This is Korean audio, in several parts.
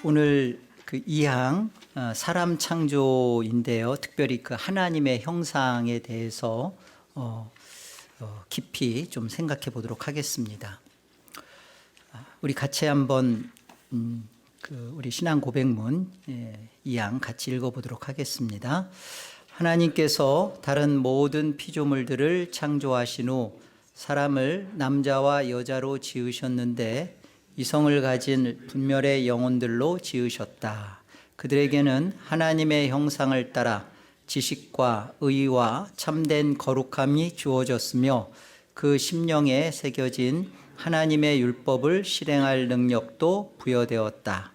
오늘 그 2항 사람 창조인데요. 특별히 그 하나님의 형상에 대해서 깊이 좀 생각해 보도록 하겠습니다. 우리 같이 한번 우리 신앙 고백문 2항 같이 읽어보도록 하겠습니다. 하나님께서 다른 모든 피조물들을 창조하신 후 사람을 남자와 여자로 지으셨는데 이성을 가진 분멸의 영혼들로 지으셨다. 그들에게는 하나님의 형상을 따라 지식과 의와 참된 거룩함이 주어졌으며 그 심령에 새겨진 하나님의 율법을 실행할 능력도 부여되었다.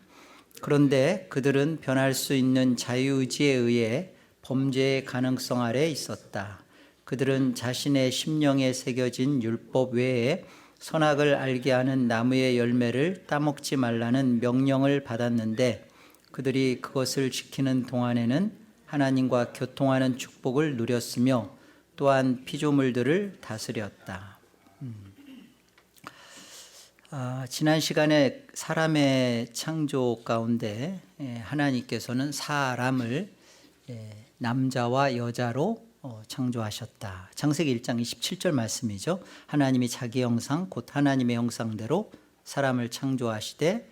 그런데 그들은 변할 수 있는 자유의지에 의해 범죄의 가능성 아래 있었다. 그들은 자신의 심령에 새겨진 율법 외에 선악을 알게 하는 나무의 열매를 따먹지 말라는 명령을 받았는데 그들이 그것을 지키는 동안에는 하나님과 교통하는 축복을 누렸으며 또한 피조물들을 다스렸다. 지난 시간에 사람의 창조 가운데 하나님께서는 사람을 남자와 여자로 창조하셨다. 창세기 1장 27절 말씀이죠. 하나님이 자기 형상 곧 하나님의 형상대로 사람을 창조하시되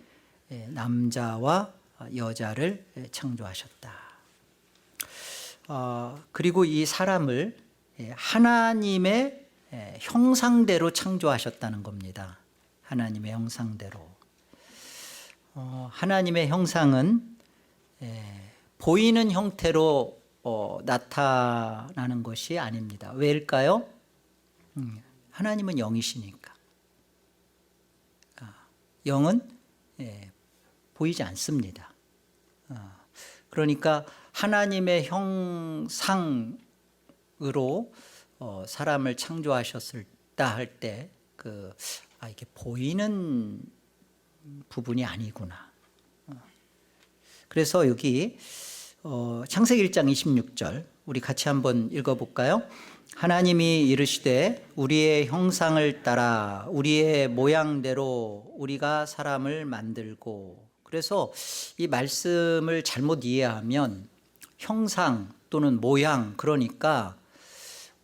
남자와 여자를 창조하셨다. 그리고 이 사람을 하나님의 형상대로 창조하셨다는 겁니다. 하나님의 형상대로. 하나님의 형상은 보이는 형태로 나타나는 것이 아닙니다. 왜일까요? 하나님은 영이시니까. 영은 보이지 않습니다. 그러니까 하나님의 형상으로 사람을 창조하셨다 할 때 이게 보이는 부분이 아니구나. 그래서 여기 창세기 1장 26절 우리 같이 한번 읽어볼까요? 하나님이 이르시되 우리의 형상을 따라 우리의 모양대로 우리가 사람을 만들고. 그래서 이 말씀을 잘못 이해하면 형상 또는 모양, 그러니까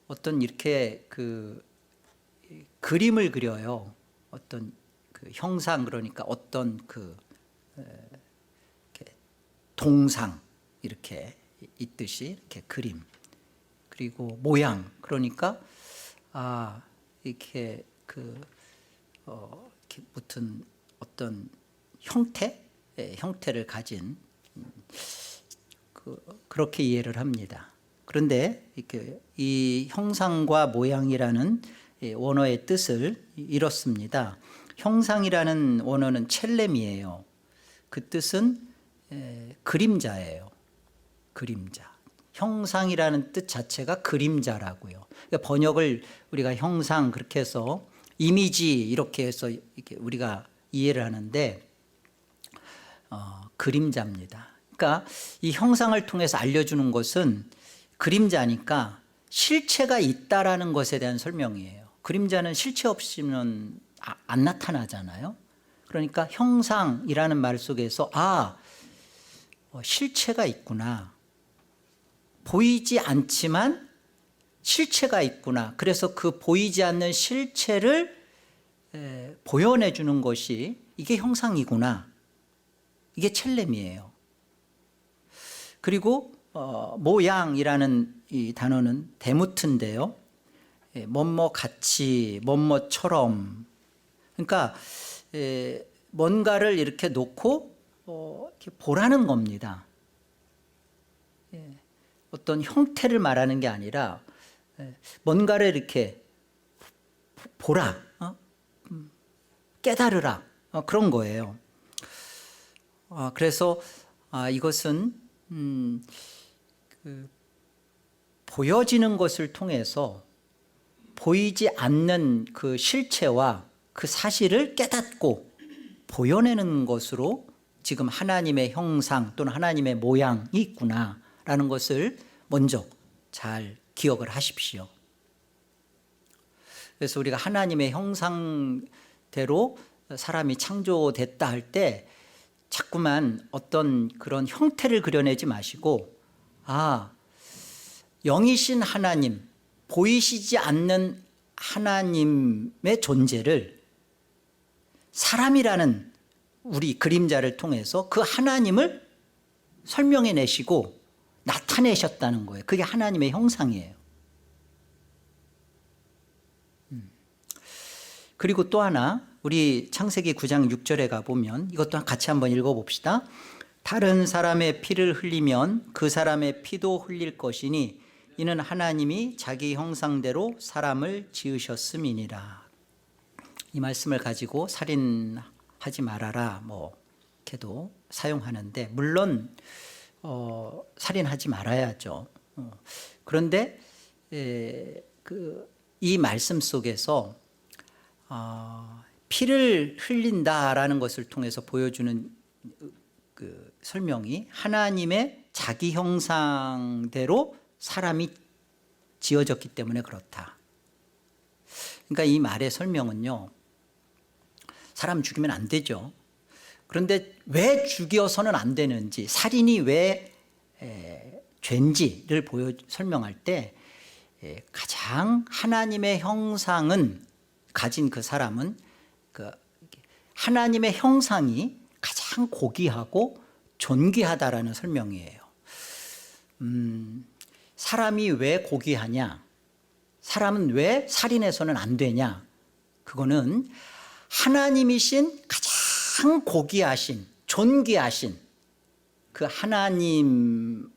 어떤 이렇게 그림을 그려요. 어떤 형상, 그러니까 어떤 동상 이렇게 있듯이 이렇게 그림, 그리고 모양, 그러니까 이렇게 이렇게 무슨 어떤 형태를 가진 그렇게 이해를 합니다. 그런데 이 형상과 모양이라는 원어의 뜻을 이렇습니다. 형상이라는 원어는 첼렘이에요. 그 뜻은 그림자예요. 그림자. 형상이라는 뜻 자체가 그림자라고요. 그러니까 번역을 우리가 형상 그렇게 해서 이미지 이렇게 해서 이렇게 우리가 이해를 하는데 그림자입니다. 그러니까 이 형상을 통해서 알려주는 것은 그림자니까 실체가 있다라는 것에 대한 설명이에요. 그림자는 실체 없이는 안 나타나잖아요. 그러니까 형상이라는 말 속에서 실체가 있구나. 보이지 않지만 실체가 있구나. 그래서 그 보이지 않는 실체를 보여내 주는 것이 이게 형상이구나. 이게 첼렘이에요. 그리고 모양이라는 이 단어는 데무트인데요. 뭐뭐 같이, 뭐뭐처럼. 그러니까 뭔가를 이렇게 놓고 이렇게 보라는 겁니다. 어떤 형태를 말하는 게 아니라 뭔가를 이렇게 보라, 깨달으라, 그런 거예요. 그래서 이것은 보여지는 것을 통해서 보이지 않는 그 실체와 그 사실을 깨닫고 보여내는 것으로 지금 하나님의 형상 또는 하나님의 모양이 있구나라는 것을 먼저 잘 기억을 하십시오. 그래서 우리가 하나님의 형상대로 사람이 창조됐다 할 때 자꾸만 어떤 그런 형태를 그려내지 마시고, 영이신 하나님, 보이시지 않는 하나님의 존재를 사람이라는 우리 그림자를 통해서 그 하나님을 설명해 내시고 나타내셨다는 거예요. 그게 하나님의 형상이에요. 그리고 또 하나, 우리 창세기 9장 6절에 가보면 이것도 같이 한번 읽어봅시다. 다른 사람의 피를 흘리면 그 사람의 피도 흘릴 것이니 이는 하나님이 자기 형상대로 사람을 지으셨음이니라. 이 말씀을 가지고 살인하지 말아라 이렇게도 사용하는데, 물론 살인하지 말아야죠. 그런데 이 말씀 속에서 피를 흘린다라는 것을 통해서 보여주는 그 설명이 하나님의 자기 형상대로 사람이 지어졌기 때문에 그렇다. 그러니까 이 말의 설명은요, 사람 죽이면 안 되죠. 그런데 왜 죽여서는 안 되는지, 살인이 왜 죄인지를 설명할 때 가장 하나님의 형상은 가진 그 사람은 하나님의 형상이 가장 고귀하고 존귀하다라는 설명이에요. 사람이 왜 고귀하냐, 사람은 왜 살인해서는 안 되냐, 그거는 하나님이신 가장 고귀하신 존귀하신 그 하나님을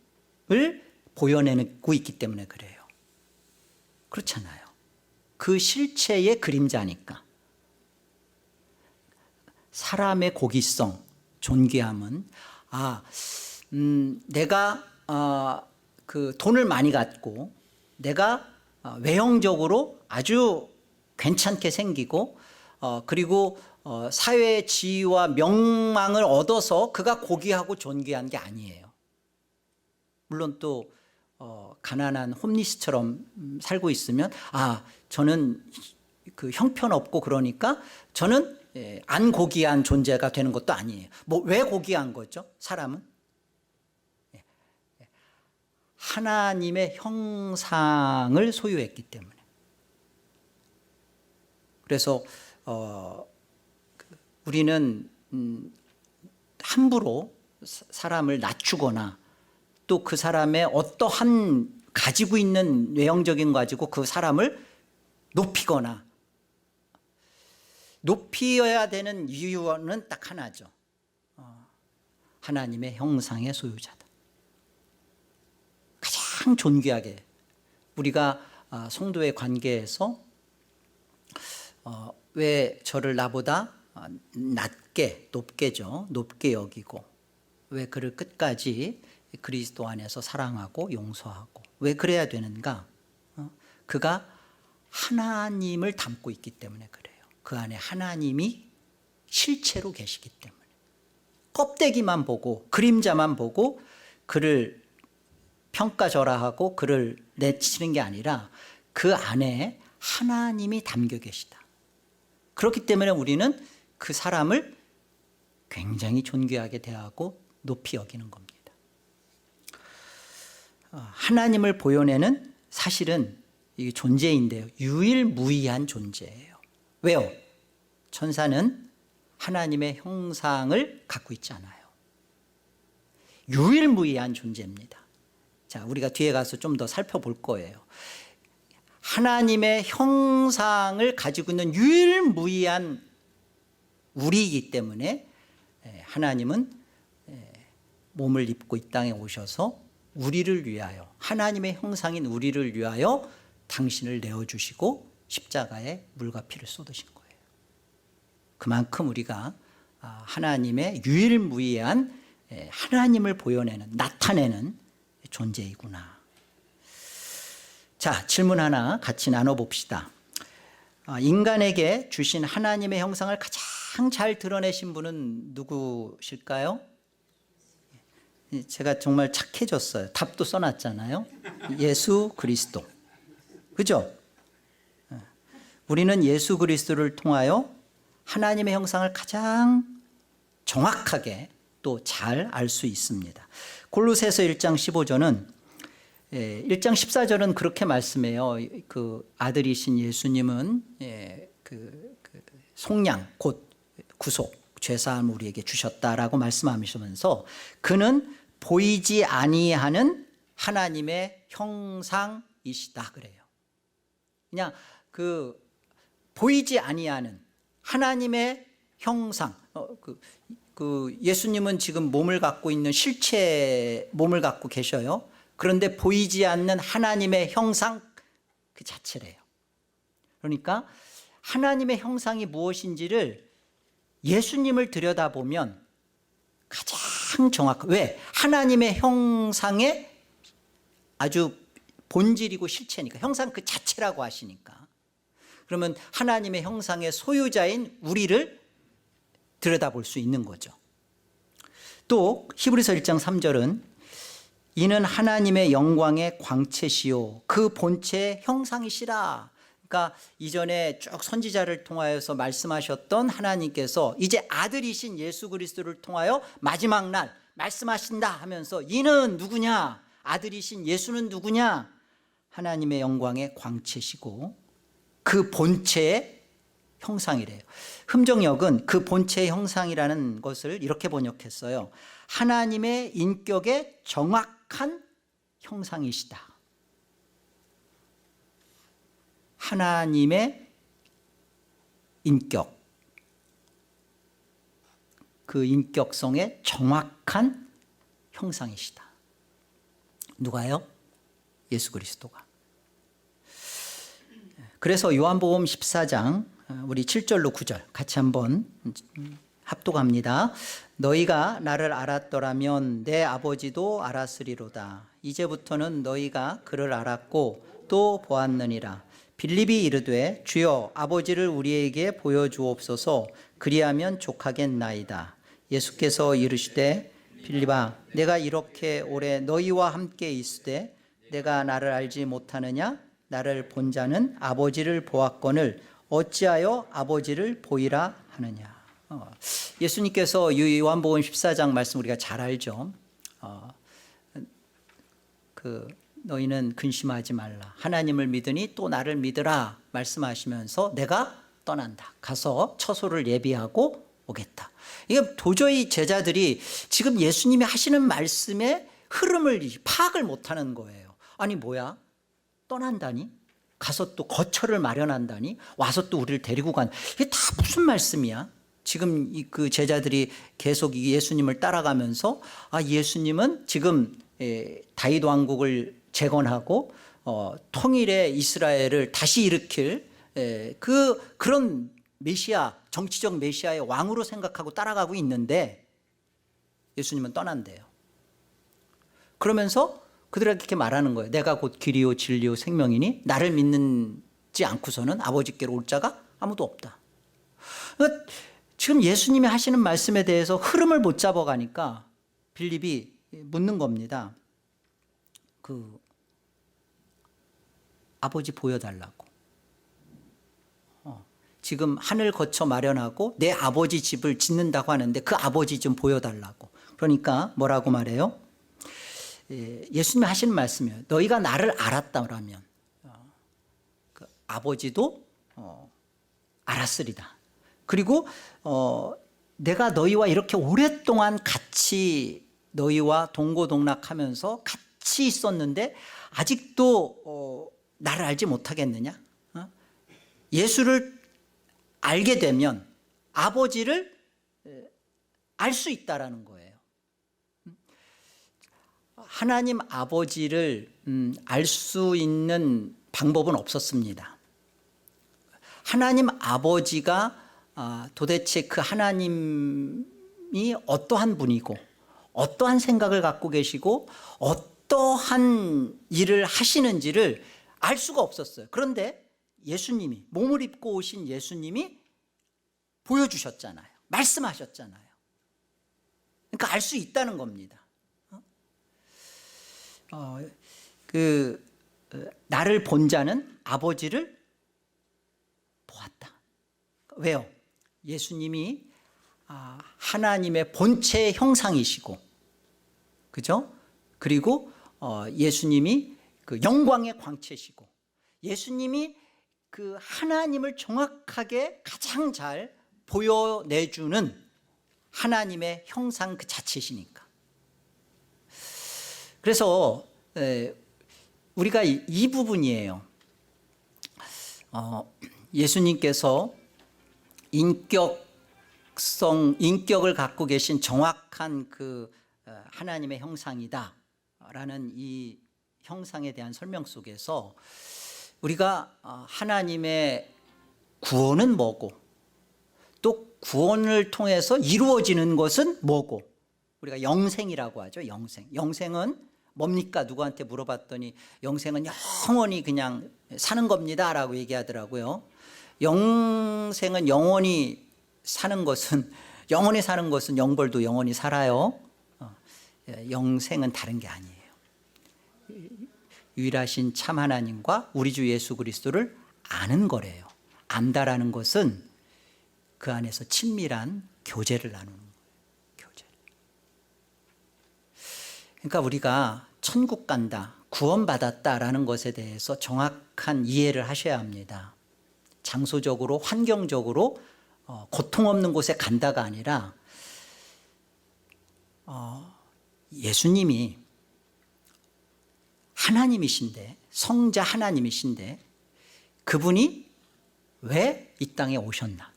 보여내고 있기 때문에 그래요. 그렇잖아요. 그 실체의 그림자니까. 사람의 고귀성, 존귀함은 내가 그 돈을 많이 갖고 내가 외형적으로 아주 괜찮게 생기고 그리고 사회의 지위와 명망을 얻어서 그가 고귀하고 존귀한 게 아니에요. 물론 또 가난한 홈리스처럼 살고 있으면 저는 그 형편없고 그러니까 저는 안 고귀한 존재가 되는 것도 아니에요. 왜 고귀한 거죠? 사람은 하나님의 형상을 소유했기 때문에. 그래서 우리는 함부로 사람을 낮추거나 또 그 사람의 어떠한 가지고 있는 외형적인 거 가지고 그 사람을 높이거나, 높여야 되는 이유는 딱 하나죠. 하나님의 형상의 소유자다. 가장 존귀하게 우리가 성도의 관계에서 왜 저를 나보다 높게 여기고 왜 그를 끝까지 그리스도 안에서 사랑하고 용서하고 왜 그래야 되는가? 그가 하나님을 담고 있기 때문에 그래요. 그 안에 하나님이 실체로 계시기 때문에. 껍데기만 보고 그림자만 보고 그를 평가절하하고 그를 내치는 게 아니라 그 안에 하나님이 담겨 계시다. 그렇기 때문에 우리는 그 사람을 굉장히 존귀하게 대하고 높이 여기는 겁니다. 하나님을 보여내는 사실은 이 존재인데요, 유일무이한 존재예요. 왜요? 천사는 하나님의 형상을 갖고 있지 않아요. 유일무이한 존재입니다. 자, 우리가 뒤에 가서 좀 더 살펴볼 거예요. 하나님의 형상을 가지고 있는 유일무이한 우리이기 때문에 하나님은 몸을 입고 이 땅에 오셔서 우리를 위하여, 하나님의 형상인 우리를 위하여 당신을 내어주시고 십자가에 물과 피를 쏟으신 거예요. 그만큼 우리가 하나님의 유일무이한 하나님을 보여내는, 나타내는 존재이구나. 자, 질문 하나 같이 나눠봅시다. 인간에게 주신 하나님의 형상을 가장 잘 드러내신 분은 누구실까요? 제가 정말 착해졌어요. 답도 써놨잖아요. 예수 그리스도. 그죠? 우리는 예수 그리스도를 통하여 하나님의 형상을 가장 정확하게 또 잘 알 수 있습니다. 골로새서 1장 15절은 1장 14절은 그렇게 말씀해요. 그 아들이신 예수님은 그 속량 곧 구속 죄사함 우리에게 주셨다라고 말씀하시면서 그는 보이지 아니하는 하나님의 형상이시다 그래요. 그냥 그 보이지 아니하는 하나님의 형상. 그 예수님은 지금 몸을 갖고 있는 실체 몸을 갖고 계셔요. 그런데 보이지 않는 하나님의 형상 그 자체래요. 그러니까 하나님의 형상이 무엇인지를 예수님을 들여다보면 가장 정확한, 왜? 하나님의 형상의 아주 본질이고 실체니까, 형상 그 자체라고 하시니까. 그러면 하나님의 형상의 소유자인 우리를 들여다볼 수 있는 거죠. 또 히브리서 1장 3절은 이는 하나님의 영광의 광채시요 그 본체의 형상이시라. 그러니까 이전에 쭉 선지자를 통하여서 말씀하셨던 하나님께서 이제 아들이신 예수 그리스도를 통하여 마지막 날 말씀하신다 하면서 이는 누구냐? 아들이신 예수는 누구냐? 하나님의 영광의 광채시고 그 본체의 형상이래요. 흠정역은 그 본체의 형상이라는 것을 이렇게 번역했어요. 하나님의 인격의 정확한 형상이시다. 하나님의 인격, 그 인격성의 정확한 형상이시다. 누가요? 예수 그리스도가. 그래서 요한복음 14장 우리 7절로 9절 같이 한번 합독합니다. 너희가 나를 알았더라면 내 아버지도 알았으리로다. 이제부터는 너희가 그를 알았고 또 보았느니라. 빌립이 이르되 주여 아버지를 우리에게 보여주옵소서. 그리하면 족하겠나이다. 예수께서 이르시되 빌립아 내가 이렇게 오래 너희와 함께 있으되 내가 나를 알지 못하느냐? 나를 본 자는 아버지를 보았거늘 어찌하여 아버지를 보이라 하느냐. 예수님께서 요한복음 14장 말씀 우리가 잘 알죠. 너희는 근심하지 말라. 하나님을 믿으니 또 나를 믿으라 말씀하시면서 내가 떠난다. 가서 처소를 예비하고 오겠다. 이게 도저히 제자들이 지금 예수님이 하시는 말씀의 흐름을 파악을 못하는 거예요. 아니 뭐야? 떠난다니? 가서 또 거처를 마련한다니? 와서 또 우리를 데리고 간? 이게 다 무슨 말씀이야? 지금 그 제자들이 계속 예수님을 따라가면서 예수님은 지금 다윗 왕국을 재건하고 통일의 이스라엘을 다시 일으킬 그런 메시아, 정치적 메시아의 왕으로 생각하고 따라가고 있는데 예수님은 떠난대요. 그러면서 그들에게 이렇게 말하는 거예요. 내가 곧 길이요 진리요 생명이니 나를 믿지 않고서는 아버지께로 올 자가 아무도 없다. 그러니까 지금 예수님이 하시는 말씀에 대해서 흐름을 못 잡아가니까 빌립이 묻는 겁니다. 아버지 보여달라고. 지금 하늘 거처 마련하고 내 아버지 집을 짓는다고 하는데 그 아버지 좀 보여달라고. 그러니까 뭐라고 말해요? 예수님이 하시는 말씀이에요. 너희가 나를 알았다면 그 아버지도 알았으리다. 그리고 내가 너희와 이렇게 오랫동안 같이 너희와 동고동락하면서 같이 있었는데 아직도 나를 알지 못하겠느냐? 예수를 알게 되면 아버지를 알 수 있다라는 거예요. 하나님 아버지를 알 수 있는 방법은 없었습니다. 하나님 아버지가 도대체 그 하나님이 어떠한 분이고 어떠한 생각을 갖고 계시고 어떠한 일을 하시는지를 알 수가 없었어요. 그런데 예수님이 몸을 입고 오신 예수님이 보여주셨잖아요. 말씀하셨잖아요. 그러니까 알 수 있다는 겁니다. 나를 본 자는 아버지를 보았다. 왜요? 예수님이 하나님의 본체의 형상이시고, 그죠? 그리고 예수님이 그 영광의 광채시고, 예수님이 그 하나님을 정확하게 가장 잘 보여내주는 하나님의 형상 그 자체시니까. 그래서 우리가 이 부분이에요. 예수님께서 인격을 갖고 계신 정확한 그 하나님의 형상이다라는 이 형상에 대한 설명 속에서 우리가 하나님의 구원은 뭐고, 또 구원을 통해서 이루어지는 것은 뭐고, 우리가 영생이라고 하죠. 영생은 뭡니까? 누구한테 물어봤더니 영생은 영원히 그냥 사는 겁니다 라고 얘기하더라고요. 영생은 영원히 사는 것은 영벌도 영원히 살아요. 영생은 다른 게 아니에요. 유일하신 참 하나님과 우리 주 예수 그리스도를 아는 거래요. 안다라는 것은 그 안에서 친밀한 교제를 나누는 거예요. 교제를. 그러니까 우리가 천국 간다, 구원받았다라는 것에 대해서 정확한 이해를 하셔야 합니다. 장소적으로, 환경적으로 고통 없는 곳에 간다가 아니라 예수님이 하나님이신데, 성자 하나님이신데 그분이 왜 이 땅에 오셨나?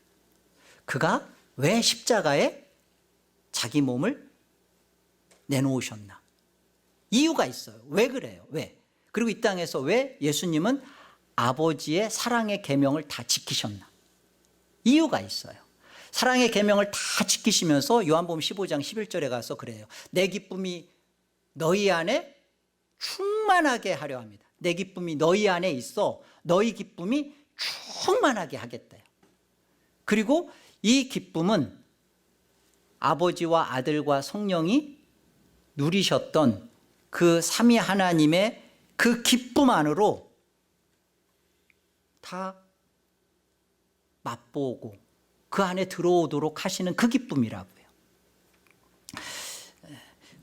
그가 왜 십자가에 자기 몸을 내놓으셨나? 이유가 있어요. 왜 그래요? 왜? 그리고 이 땅에서 왜 예수님은 아버지의 사랑의 계명을 다 지키셨나? 이유가 있어요. 사랑의 계명을 다 지키시면서 요한복음 15장 11절에 가서 그래요. 내 기쁨이 너희 안에 충만하게 하려 합니다. 내 기쁨이 너희 안에 있어 너희 기쁨이 충만하게 하겠대요. 그리고 이 기쁨은 아버지와 아들과 성령이 누리셨던 그 삼위 하나님의 그 기쁨 안으로 다 맛보고 그 안에 들어오도록 하시는 그 기쁨이라고요.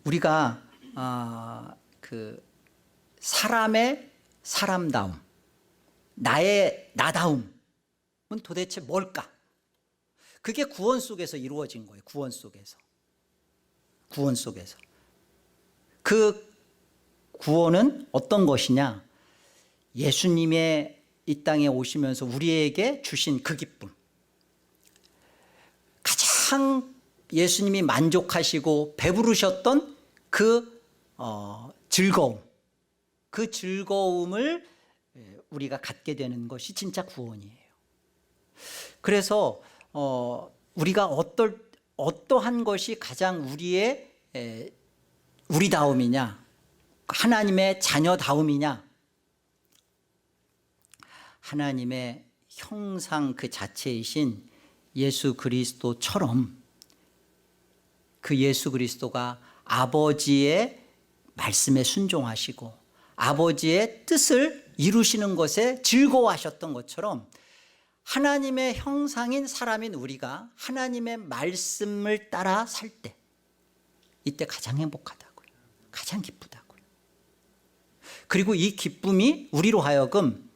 우리가 그 사람의 사람다움, 나의 나다움은 도대체 뭘까? 그게 구원 속에서 이루어진 거예요. 구원 속에서. 그 구원은 어떤 것이냐? 예수님의 이 땅에 오시면서 우리에게 주신 그 기쁨. 가장 예수님이 만족하시고 배부르셨던 그 즐거움. 그 즐거움을 우리가 갖게 되는 것이 진짜 구원이에요. 그래서 우리가 어떠한 것이 가장 우리다움이냐, 하나님의 자녀다움이냐, 하나님의 형상 그 자체이신 예수 그리스도처럼 그 예수 그리스도가 아버지의 말씀에 순종하시고 아버지의 뜻을 이루시는 것에 즐거워하셨던 것처럼 하나님의 형상인 사람인 우리가 하나님의 말씀을 따라 살 때, 이때 가장 행복하다고요. 가장 기쁘다고요. 그리고 이 기쁨이 우리로 하여금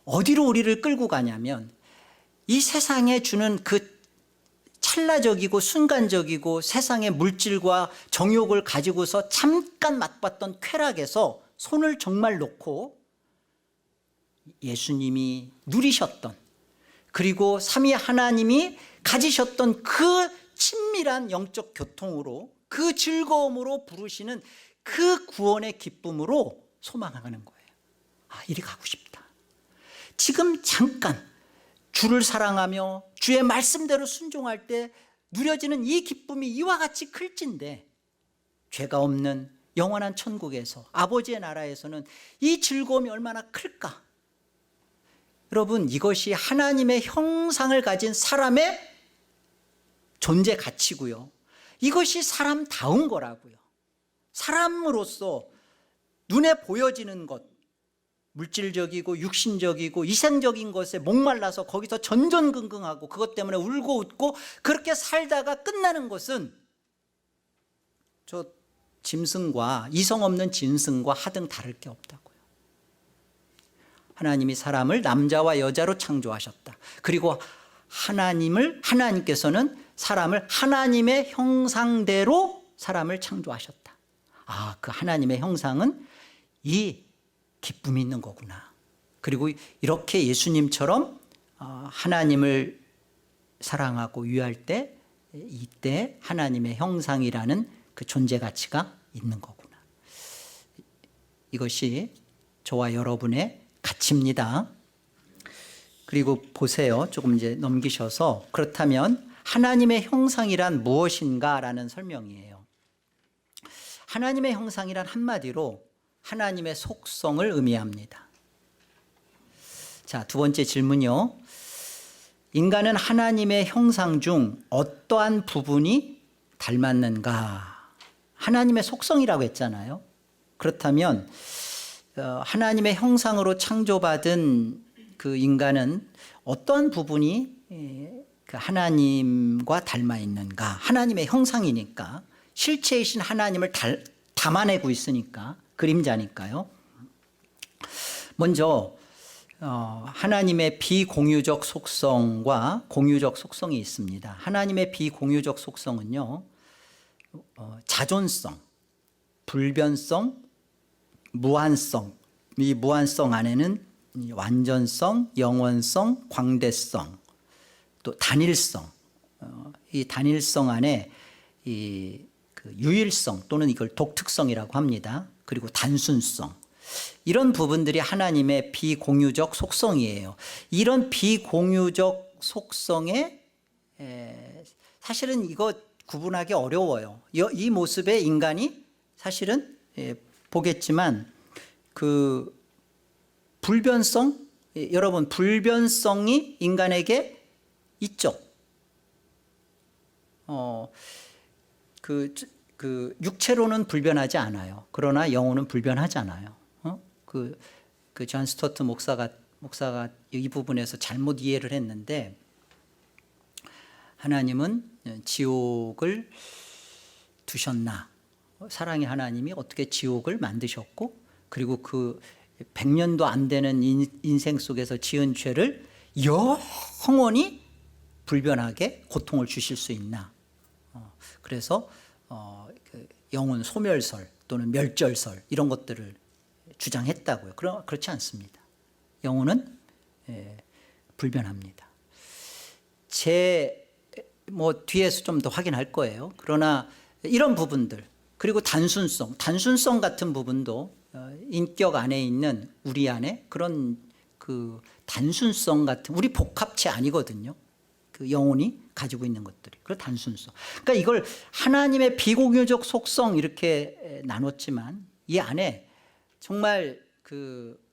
어디로 우리를 끌고 가냐면 이 세상에 주는 그 찰나적이고 순간적이고 세상의 물질과 정욕을 가지고서 잠깐 맛봤던 쾌락에서 손을 정말 놓고 예수님이 누리셨던, 그리고 삼위 하나님이 가지셨던 그 친밀한 영적 교통으로, 그 즐거움으로 부르시는 그 구원의 기쁨으로 소망하는 거예요. 이리 가고 싶다. 지금 잠깐 주를 사랑하며 주의 말씀대로 순종할 때 누려지는 이 기쁨이 이와 같이 클진데, 죄가 없는 영원한 천국에서 아버지의 나라에서는 이 즐거움이 얼마나 클까? 여러분, 이것이 하나님의 형상을 가진 사람의 존재 가치고요. 이것이 사람다운 거라고요. 사람으로서 눈에 보여지는 것, 물질적이고 육신적이고 이생적인 것에 목말라서 거기서 전전긍긍하고 그것 때문에 울고 웃고 그렇게 살다가 끝나는 것은 저 짐승과 이성 없는 짐승과 하등 다를 게 없다고요. 하나님이 사람을 남자와 여자로 창조하셨다. 그리고 하나님께서는 사람을 하나님의 형상대로 사람을 창조하셨다. 그 하나님의 형상은 이 기쁨이 있는 거구나. 그리고 이렇게 예수님처럼 하나님을 사랑하고 위할 때 이때 하나님의 형상이라는 그 존재 가치가 있는 거구나. 이것이 저와 여러분의 가치입니다. 그리고 보세요. 조금 이제 넘기셔서 그렇다면 하나님의 형상이란 무엇인가라는 설명이에요. 하나님의 형상이란 한마디로 하나님의 속성을 의미합니다. 자, 두 번째 질문이요. 인간은 하나님의 형상 중 어떠한 부분이 닮았는가? 하나님의 속성이라고 했잖아요. 그렇다면 하나님의 형상으로 창조받은 그 인간은 어떠한 부분이 그 하나님과 닮아 있는가? 하나님의 형상이니까 실체이신 하나님을 담아내고 있으니까 그림자니까요. 먼저 하나님의 비공유적 속성과 공유적 속성이 있습니다. 하나님의 비공유적 속성은요, 자존성, 불변성, 무한성. 이 무한성 안에는 완전성, 영원성, 광대성, 또 단일성. 이 단일성 안에 그 유일성 또는 이걸 독특성이라고 합니다. 그리고 단순성. 이런 부분들이 하나님의 비공유적 속성이에요. 이런 비공유적 속성에 사실은 이거 구분하기 어려워요. 이 모습의 인간이 사실은 보겠지만 그 불변성, 여러분 불변성이 인간에게 있죠. 그 육체로는 불변하지 않아요. 그러나 영혼은 불변하잖아요. 그 존 스토트 목사가 이 부분에서 잘못 이해를 했는데, 하나님은 지옥을 두셨나? 사랑의 하나님이 어떻게 지옥을 만드셨고, 그리고 그 100년도 안 되는 인생 속에서 지은 죄를 영원히 불변하게 고통을 주실 수 있나? 그래서 그 영혼 소멸설 또는 멸절설 이런 것들을 주장했다고요. 그렇지 않습니다. 영혼은 불변합니다. 뒤에서 좀 더 확인할 거예요. 그러나 이런 부분들, 그리고 단순성 같은 부분도 인격 안에 있는 우리 안에 그런 그 단순성 같은, 우리 복합체 아니거든요. 그 영혼이 가지고 있는 것들이. 그 단순성. 그러니까 이걸 하나님의 비공유적 속성 이렇게 나눴지만 이 안에 정말 그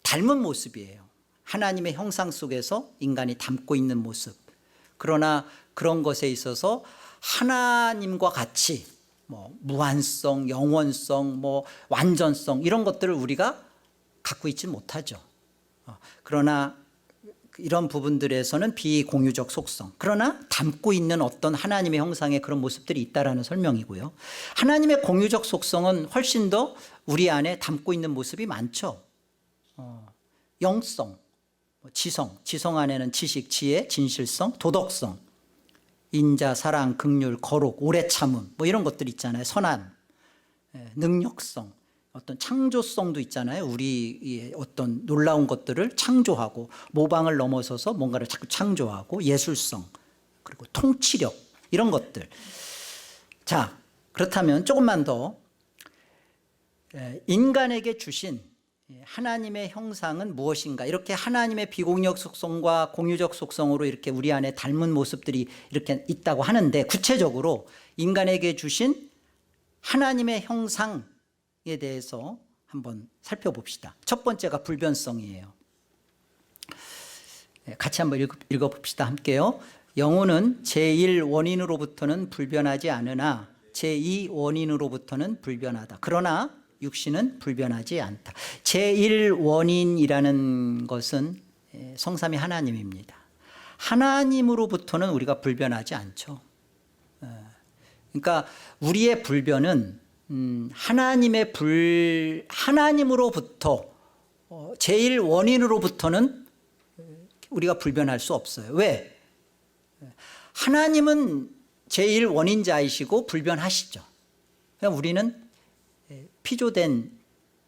닮은 모습이에요. 하나님의 형상 속에서 인간이 담고 있는 모습. 그러나 그런 것에 있어서 하나님과 같이 무한성, 영원성, 완전성 이런 것들을 우리가 갖고 있지 못하죠. 그러나 이런 부분들에서는 비공유적 속성, 그러나 담고 있는 어떤 하나님의 형상의 그런 모습들이 있다라는 설명이고요. 하나님의 공유적 속성은 훨씬 더 우리 안에 담고 있는 모습이 많죠. 영성, 지성 안에는 지식, 지혜, 진실성, 도덕성, 인자, 사랑, 긍휼, 거룩, 오래 참음 이런 것들 있잖아요. 선한, 능력성, 어떤 창조성도 있잖아요. 우리의 어떤 놀라운 것들을 창조하고 모방을 넘어서서 뭔가를 자꾸 창조하고, 예술성, 그리고 통치력 이런 것들. 자, 그렇다면 조금만 더 인간에게 주신 하나님의 형상은 무엇인가? 이렇게 하나님의 비공유적 속성과 공유적 속성으로 이렇게 우리 안에 닮은 모습들이 이렇게 있다고 하는데, 구체적으로 인간에게 주신 하나님의 형상에 대해서 한번 살펴봅시다. 첫 번째가 불변성이에요. 같이 한번 읽어봅시다. 함께요. 영혼은 제1원인으로부터는 불변하지 않으나 제2원인으로부터는 불변하다. 그러나 육신은 불변하지 않다. 제1원인이라는 것은 성삼위 하나님입니다. 하나님으로부터는 우리가 불변하지 않죠. 그러니까 우리의 불변은 하나님으로부터 제1원인으로부터는 우리가 불변할 수 없어요. 왜? 하나님은 제1원인자이시고 불변하시죠. 그러니까 우리는 피조된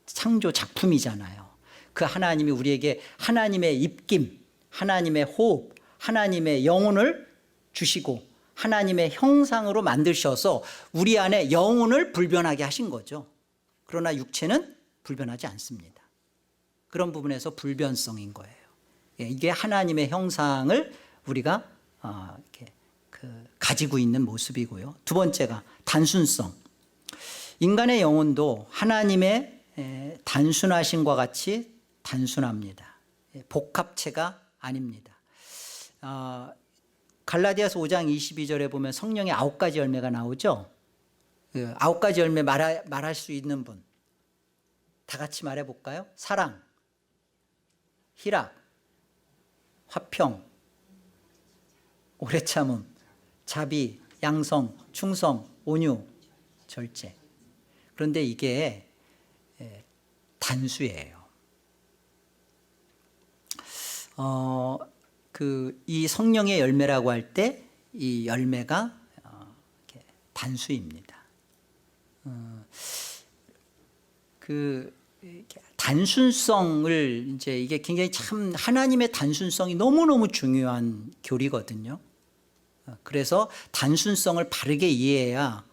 창조 작품이잖아요. 그 하나님이 우리에게 하나님의 입김, 하나님의 호흡, 하나님의 영혼을 주시고 하나님의 형상으로 만드셔서 우리 안에 영혼을 불변하게 하신 거죠. 그러나 육체는 불변하지 않습니다. 그런 부분에서 불변성인 거예요. 이게 하나님의 형상을 우리가 이렇게 가지고 있는 모습이고요. 두 번째가 단순성. 인간의 영혼도 하나님의 단순하심과 같이 단순합니다. 복합체가 아닙니다. 갈라디아서 5장 22절에 보면 성령의 9가지 열매가 나오죠. 9가지 열매 말할 수 있는 분, 다 같이 말해볼까요? 사랑, 희락, 화평, 오래 참음, 자비, 양성, 충성, 온유, 절제. 그런데 이게 단수예요. 이 성령의 열매라고 할 때 이 열매가 단수입니다. 단순성을 이제 이게 굉장히 참 하나님의 단순성이 너무너무 중요한 교리거든요. 그래서 단순성을 바르게 이해해야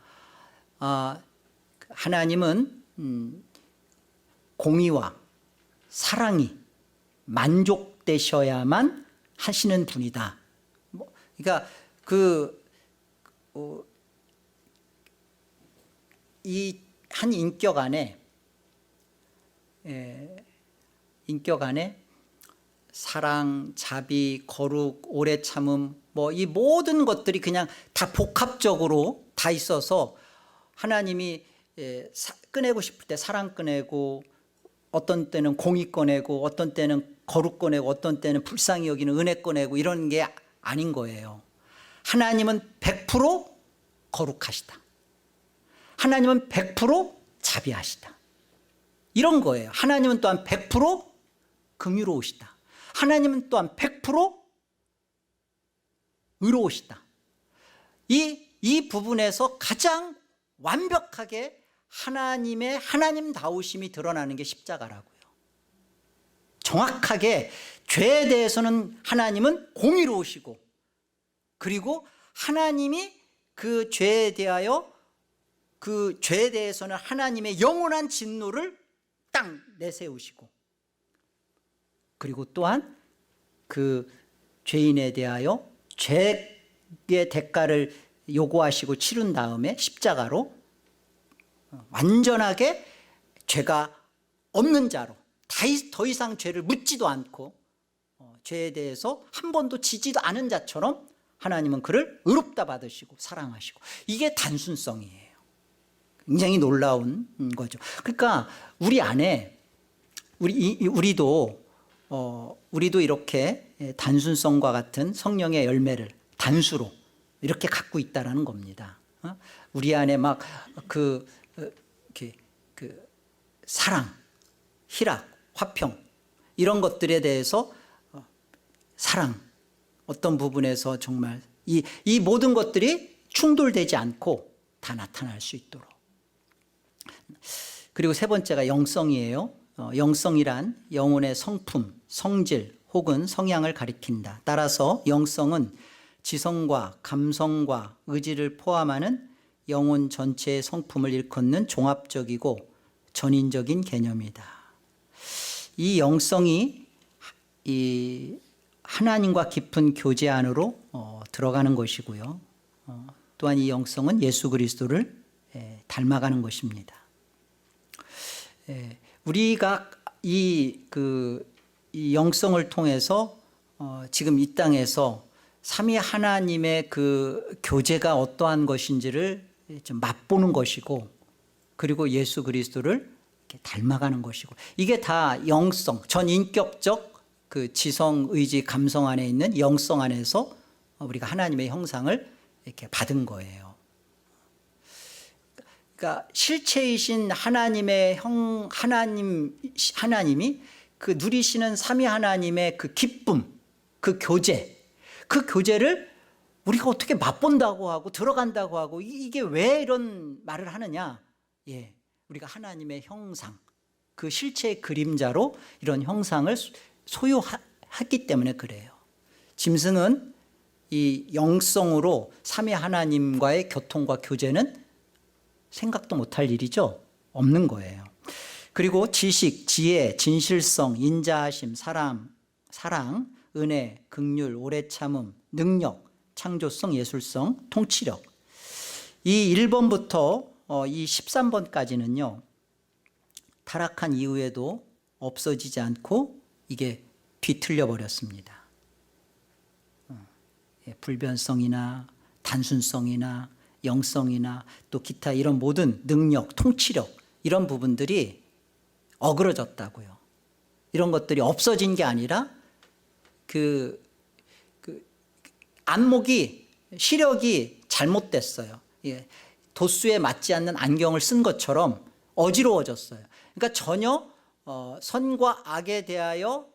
하나님은 공의와 사랑이 만족되셔야만 하시는 분이다. 그러니까 이 한 인격 안에 사랑, 자비, 거룩, 오래 참음, 이 모든 것들이 그냥 다 복합적으로 다 있어서 하나님이 꺼내고 싶을 때 사랑 꺼내고, 어떤 때는 공의 꺼내고, 어떤 때는 거룩 꺼내고, 어떤 때는 불쌍히 여기는 은혜 꺼내고, 이런 게 아닌 거예요. 하나님은 100% 거룩하시다. 하나님은 100% 자비하시다. 이런 거예요. 하나님은 또한 100% 긍휼로우시다. 하나님은 또한 100% 의로우시다. 이 부분에서 가장 완벽하게 하나님의 하나님다우심이 드러나는 게 십자가라고요. 정확하게 죄에 대해서는 하나님은 공의로우시고, 그리고 하나님이 그 죄에 대해서는 하나님의 영원한 진노를 딱 내세우시고, 그리고 또한 그 죄인에 대하여 죄의 대가를 요구하시고 치른 다음에 십자가로 완전하게 죄가 없는 자로 더 이상 죄를 묻지도 않고 죄에 대해서 한 번도 지지도 않은 자처럼 하나님은 그를 의롭다 받으시고 사랑하시고, 이게 단순성이에요. 굉장히 놀라운 거죠. 그러니까 우리 안에 우리도 이렇게 단순성과 같은 성령의 열매를 단수로 이렇게 갖고 있다라는 겁니다. 우리 안에 막 사랑, 희락, 화평, 이런 것들에 대해서 사랑, 어떤 부분에서 정말 이 모든 것들이 충돌되지 않고 다 나타날 수 있도록. 그리고 세 번째가 영성이에요. 영성이란 영혼의 성품, 성질 혹은 성향을 가리킨다. 따라서 영성은 지성과 감성과 의지를 포함하는 영혼 전체의 성품을 일컫는 종합적이고 전인적인 개념이다. 이 영성이 이 하나님과 깊은 교제 안으로 들어가는 것이고요. 또한 이 영성은 예수 그리스도를 닮아가는 것입니다. 우리가 이 영성을 통해서 지금 이 땅에서 삼위 하나님의 그 교제가 어떠한 것인지를 좀 맛보는 것이고, 그리고 예수 그리스도를 이렇게 닮아가는 것이고, 이게 다 영성, 전인격적 그 지성, 의지, 감성 안에 있는 영성 안에서 우리가 하나님의 형상을 이렇게 받은 거예요. 그러니까 실체이신 하나님의 하나님이 그 누리시는 삼위 하나님의 그 기쁨, 그 교제를 우리가 어떻게 맛본다고 하고 들어간다고 하고, 이게 왜 이런 말을 하느냐? 예, 우리가 하나님의 형상, 그 실체의 그림자로 이런 형상을 소유했기 때문에 그래요. 짐승은 이 영성으로 삼위 하나님과의 교통과 교제는 생각도 못할 일이죠. 없는 거예요. 그리고 지식, 지혜, 진실성, 인자하심, 사랑, 은혜, 긍휼, 오래 참음, 능력, 창조성, 예술성, 통치력. 이 1번부터 이 13번까지는요. 타락한 이후에도 없어지지 않고 이게 뒤틀려 버렸습니다. 불변성이나 단순성이나 영성이나 또 기타 이런 모든 능력, 통치력 이런 부분들이 어그러졌다고요. 이런 것들이 없어진 게 아니라 그 안목이, 시력이 잘못됐어요. 예, 도수에 맞지 않는 안경을 쓴 것처럼 어지러워졌어요. 그러니까 전혀 선과 악에 대하여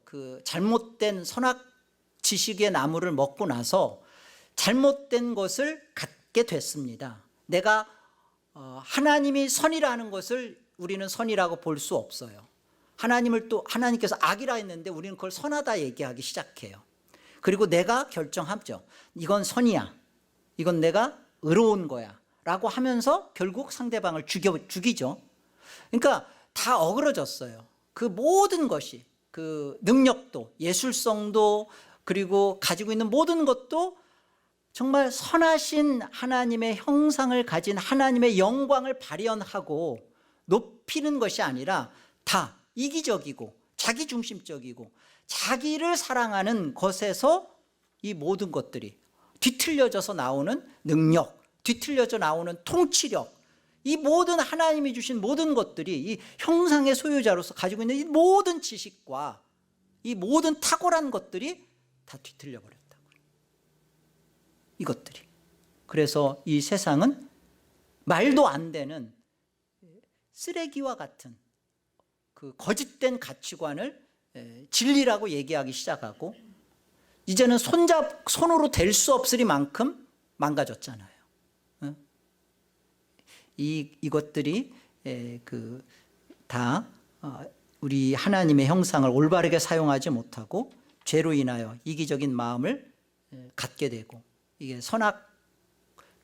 그 잘못된 선악 지식의 나무를 먹고 나서 잘못된 것을 갖게 됐습니다. 내가 하나님이 선이라는 것을 우리는 선이라고 볼 수 없어요. 하나님을 또 하나님께서 악이라 했는데 우리는 그걸 선하다 얘기하기 시작해요. 그리고 내가 결정하죠. 이건 선이야, 이건 내가 의로운 거야 라고 하면서 결국 상대방을 죽이죠. 그러니까 다 어그러졌어요. 그 모든 것이, 그 능력도, 예술성도, 그리고 가지고 있는 모든 것도 정말 선하신 하나님의 형상을 가진 하나님의 영광을 발현하고 높이는 것이 아니라 다 이기적이고 자기중심적이고 자기를 사랑하는 것에서 이 모든 것들이 뒤틀려져서 나오는 능력, 뒤틀려져 나오는 통치력, 이 모든 하나님이 주신 모든 것들이 이 형상의 소유자로서 가지고 있는 이 모든 지식과 이 모든 탁월한 것들이 다 뒤틀려 버렸다고요. 이것들이. 그래서 이 세상은 말도 안 되는 쓰레기와 같은 그 거짓된 가치관을 진리라고 얘기하기 시작하고, 이제는 손으로 댈 수 없으리만큼 망가졌잖아요. 이것들이 다 우리 하나님의 형상을 올바르게 사용하지 못하고 죄로 인하여 이기적인 마음을 갖게 되고, 이게 선악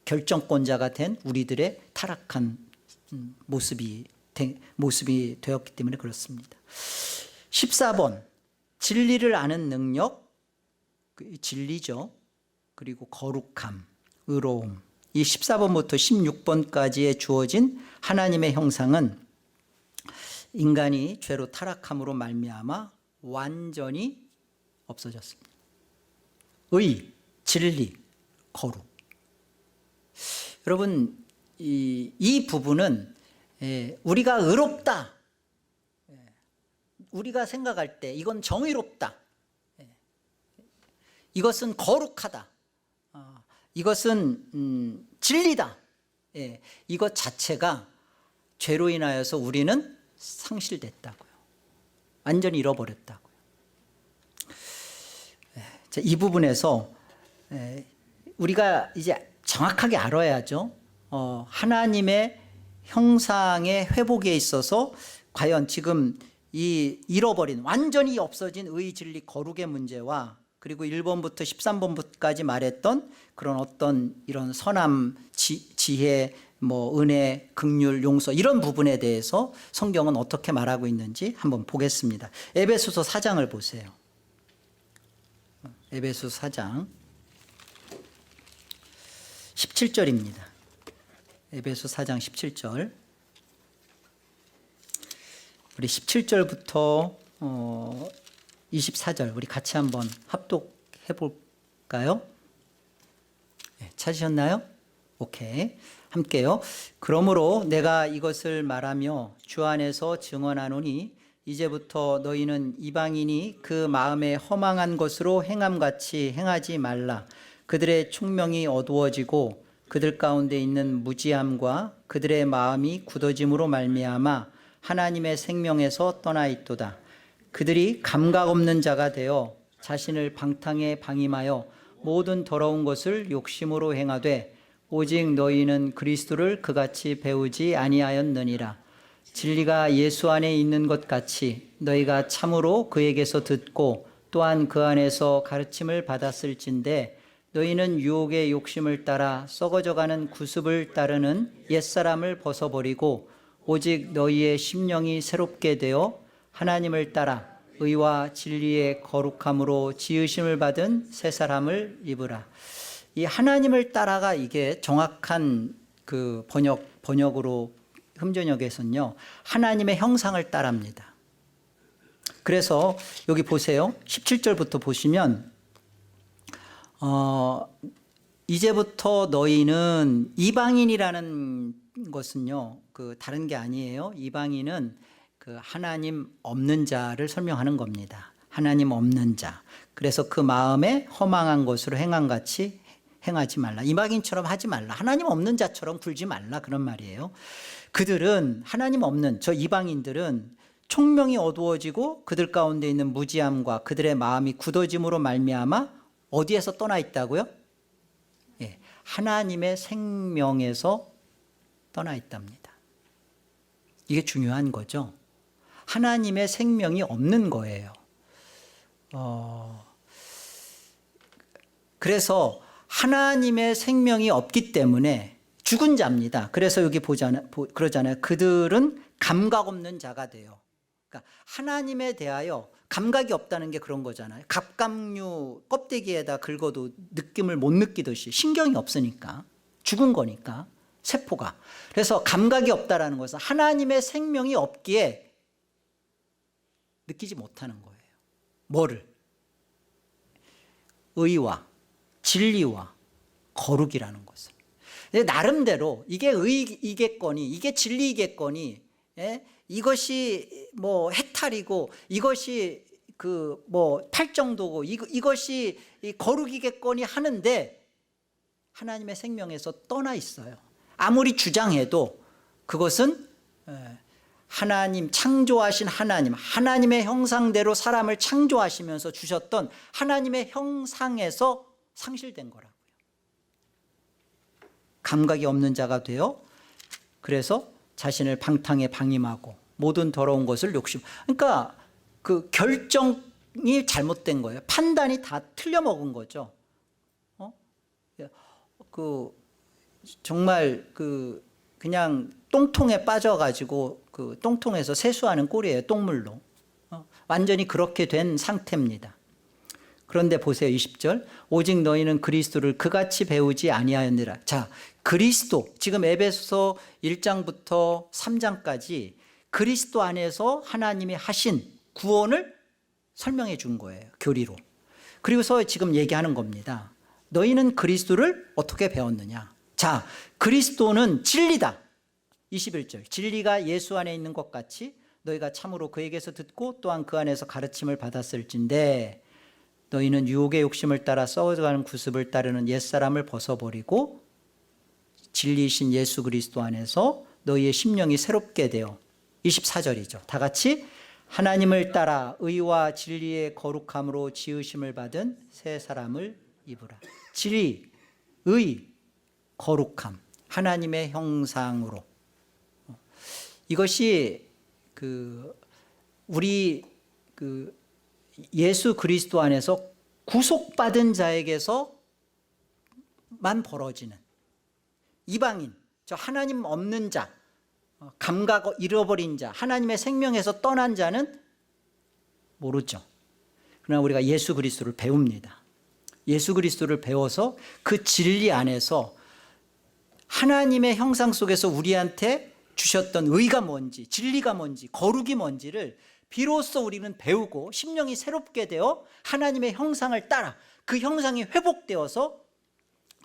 결정권자가 된 우리들의 타락한 모습이 되었기 때문에 그렇습니다. 14번, 진리를 아는 능력, 진리죠. 그리고 거룩함, 의로움. 이 14번부터 16번까지에 주어진 하나님의 형상은 인간이 죄로 타락함으로 말미암아 완전히 없어졌습니다. 의, 진리, 거룩. 여러분, 이 부분은 우리가 의롭다, 우리가 생각할 때 이건 정의롭다, 이것은 거룩하다, 이것은 진리다, 이것 자체가 죄로 인하여서 우리는 상실됐다고요. 완전히 잃어버렸다고요. 이 부분에서 우리가 이제 정확하게 알아야죠. 하나님의 형상의 회복에 있어서 과연 지금 이 잃어버린, 완전히 없어진 의, 진리, 거룩의 문제와, 그리고 1번부터 13번까지 말했던 그런 어떤 이런 선함, 지혜, 은혜, 긍휼, 용서, 이런 부분에 대해서 성경은 어떻게 말하고 있는지 한번 보겠습니다. 에베소서 4장을 보세요. 에베소서 4장 17절입니다. 에베소 4장 17절. 우리 17절부터 24절 우리 같이 한번 합독해 볼까요? 네, 찾으셨나요? 오케이. 함께요. 그러므로 내가 이것을 말하며 주 안에서 증언하노니 이제부터 너희는 이방인이 그 마음에 허망한 것으로 행함같이 행하지 말라. 그들의 총명이 어두워지고 그들 가운데 있는 무지함과 그들의 마음이 굳어짐으로 말미암아 하나님의 생명에서 떠나 있도다. 그들이 감각 없는 자가 되어 자신을 방탕에 방임하여 모든 더러운 것을 욕심으로 행하되 오직 너희는 그리스도를 그같이 배우지 아니하였느니라. 진리가 예수 안에 있는 것 같이 너희가 참으로 그에게서 듣고 또한 그 안에서 가르침을 받았을진데 너희는 유혹의 욕심을 따라 썩어져가는 구습을 따르는 옛사람을 벗어버리고 오직 너희의 심령이 새롭게 되어 하나님을 따라 의와 진리의 거룩함으로 지으심을 받은 새 사람을 입으라. 이 하나님을 따라가 이게 정확한 그 번역으로 흠전역에서는요, 하나님의 형상을 따랍니다. 그래서 여기 보세요. 17절부터 보시면 이제부터 너희는 이방인이라는 것은요, 그 다른 게 아니에요. 이방인은 그 하나님 없는 자를 설명하는 겁니다. 하나님 없는 자. 그래서 그 마음에 허망한 것으로 행함같이 행하지 말라. 이방인처럼 하지 말라. 하나님 없는 자처럼 굴지 말라. 그런 말이에요. 그들은 하나님 없는 저 이방인들은 총명이 어두워지고 그들 가운데 있는 무지함과 그들의 마음이 굳어짐으로 말미암아 어디에서 떠나 있다고요? 예, 하나님의 생명에서 떠나 있답니다. 이게 중요한 거죠. 하나님의 생명이 없는 거예요. 그래서 하나님의 생명이 없기 때문에 죽은 자입니다. 그래서 여기 그러잖아요. 그들은 감각 없는 자가 돼요. 그러니까 하나님에 대하여 감각이 없다는 게 그런 거잖아요. 갑각류 껍데기에다 긁어도 느낌을 못 느끼듯이 신경이 없으니까 죽은 거니까 세포가. 그래서 감각이 없다라는 것은 하나님의 생명이 없기에 느끼지 못하는 거예요. 뭐를? 의와 진리와 거룩이라는 것을. 나름대로 이게 의이겠거니 이게 진리이겠거니, 예? 이것이 뭐 해탈이고 이것이 그 뭐 팔정도고 이것이 거룩이겠거니 하는데 하나님의 생명에서 떠나 있어요. 아무리 주장해도 그것은 하나님 창조하신 하나님의 형상대로 사람을 창조하시면서 주셨던 하나님의 형상에서 상실된 거라고요. 감각이 없는 자가 되어 그래서 자신을 방탕에 방임하고 모든 더러운 것을 욕심. 그러니까 그 결정이 잘못된 거예요. 판단이 다 틀려먹은 거죠. 정말 그냥 똥통에 빠져가지고 그 똥통에서 세수하는 꼴이에요. 똥물로. 완전히 그렇게 된 상태입니다. 그런데 보세요. 20절. 오직 너희는 그리스도를 그같이 배우지 아니하였느라. 자, 그리스도 지금 에베소서 1장부터 3장까지 그리스도 안에서 하나님이 하신 구원을 설명해 준 거예요. 교리로. 그리고서 지금 얘기하는 겁니다. 너희는 그리스도를 어떻게 배웠느냐. 자, 그리스도는 진리다. 21절. 진리가 예수 안에 있는 것 같이 너희가 참으로 그에게서 듣고 또한 그 안에서 가르침을 받았을진데 너희는 유혹의 욕심을 따라 썩어가는 구습을 따르는 옛사람을 벗어버리고 진리이신 예수 그리스도 안에서 너희의 심령이 새롭게 되어 24절이죠. 다 같이 하나님을 따라 의와 진리의 거룩함으로 지으심을 받은 새 사람을 입으라. 진리, 의, 거룩함, 하나님의 형상으로. 이것이 우리 예수 그리스도 안에서 구속받은 자에게서만 벌어지는 이방인, 저 하나님 없는 자, 감각 잃어버린 자, 하나님의 생명에서 떠난 자는 모르죠. 그러나 우리가 예수 그리스도를 배웁니다. 예수 그리스도를 배워서 그 진리 안에서 하나님의 형상 속에서 우리한테 주셨던 의가 뭔지, 진리가 뭔지, 거룩이 뭔지를 비로소 우리는 배우고 심령이 새롭게 되어 하나님의 형상을 따라 그 형상이 회복되어서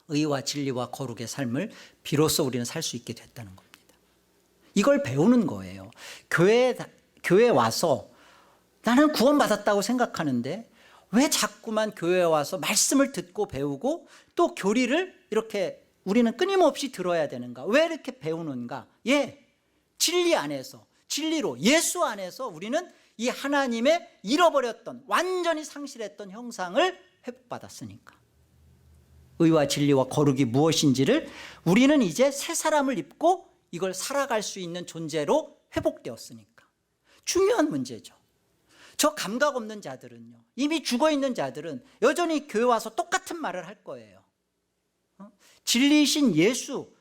의와 진리와 거룩의 삶을 비로소 우리는 살 수 있게 됐다는 겁니다. 이걸 배우는 거예요. 교회에 와서 나는 구원받았다고 생각하는데 왜 자꾸만 교회에 와서 말씀을 듣고 배우고 또 교리를 이렇게 우리는 끊임없이 들어야 되는가? 왜 이렇게 배우는가? 진리 안에서, 진리로 예수 안에서 우리는 이 하나님의 잃어버렸던, 완전히 상실했던 형상을 회복받았으니까. 의와 진리와 거룩이 무엇인지를 우리는 이제 새 사람을 입고 이걸 살아갈 수 있는 존재로 회복되었으니까. 중요한 문제죠. 저 감각 없는 자들은요, 이미 죽어있는 자들은 여전히 교회 와서 똑같은 말을 할 거예요. 진리이신 예수,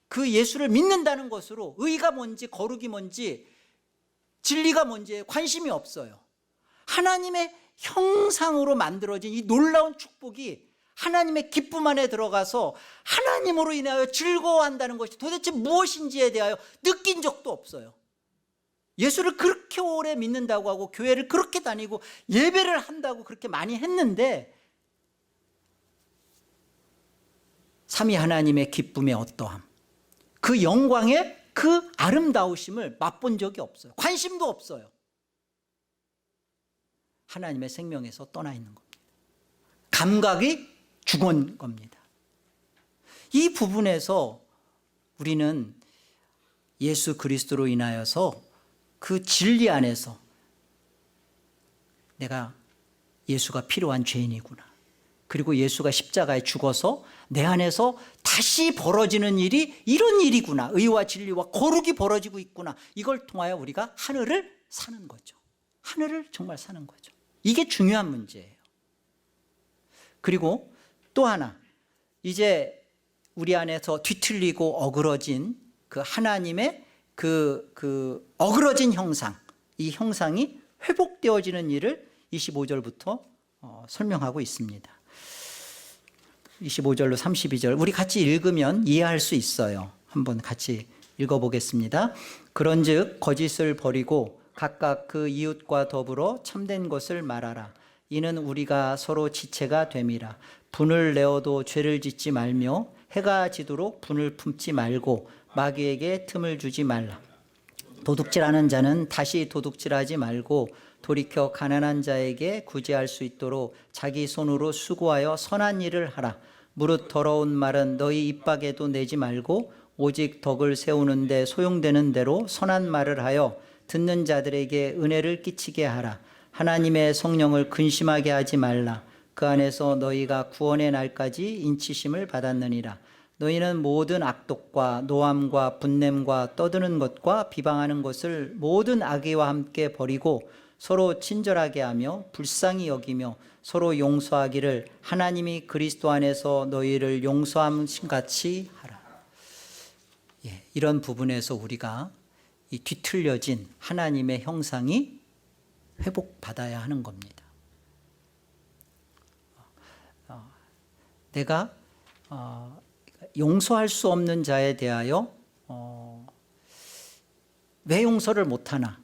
그 예수를 믿는다는 것으로 의가 뭔지 거룩이 뭔지 진리가 뭔지 관심이 없어요. 하나님의 형상으로 만들어진 이 놀라운 축복이 하나님의 기쁨 안에 들어가서 하나님으로 인하여 즐거워한다는 것이 도대체 무엇인지에 대하여 느낀 적도 없어요. 예수를 그렇게 오래 믿는다고 하고 교회를 그렇게 다니고 예배를 한다고 그렇게 많이 했는데 삼위 하나님의 기쁨의 어떠함, 그 영광의 그 아름다우심을 맛본 적이 없어요. 관심도 없어요. 하나님의 생명에서 떠나 있는 겁니다. 감각이 죽은 겁니다. 이 부분에서 우리는 예수 그리스도로 인하여서 그 진리 안에서 내가 예수가 필요한 죄인이구나, 그리고 예수가 십자가에 죽어서 내 안에서 다시 벌어지는 일이 이런 일이구나, 의와 진리와 거룩이 벌어지고 있구나, 이걸 통하여 우리가 하늘을 사는 거죠. 하늘을 정말 사는 거죠. 이게 중요한 문제예요. 그리고 또 하나, 이제 우리 안에서 뒤틀리고 어그러진 그 하나님의 그 어그러진 형상, 이 형상이 회복되어지는 일을 25절부터 설명하고 있습니다. 25절로 32절 우리 같이 읽으면 이해할 수 있어요. 한번 같이 읽어보겠습니다. 그런즉 거짓을 버리고 각각 그 이웃과 더불어 참된 것을 말하라. 이는 우리가 서로 지체가 됨이라. 분을 내어도 죄를 짓지 말며 해가 지도록 분을 품지 말고 마귀에게 틈을 주지 말라. 도둑질하는 자는 다시 도둑질하지 말고 돌이켜 가난한 자에게 구제할 수 있도록 자기 손으로 수고하여 선한 일을 하라. 무릇 더러운 말은 너희 입밖에도 내지 말고 오직 덕을 세우는 데 소용되는 대로 선한 말을 하여 듣는 자들에게 은혜를 끼치게 하라. 하나님의 성령을 근심하게 하지 말라. 그 안에서 너희가 구원의 날까지 인치심을 받았느니라. 너희는 모든 악독과 노함과 분냄과 떠드는 것과 비방하는 것을 모든 악의와 함께 버리고 서로 친절하게 하며 불쌍히 여기며 서로 용서하기를 하나님이 그리스도 안에서 너희를 용서함신 같이 하라. 이런 부분에서 우리가 이 뒤틀려진 하나님의 형상이 회복받아야 하는 겁니다. 내가 용서할 수 없는 자에 대하여 왜 용서를 못하나?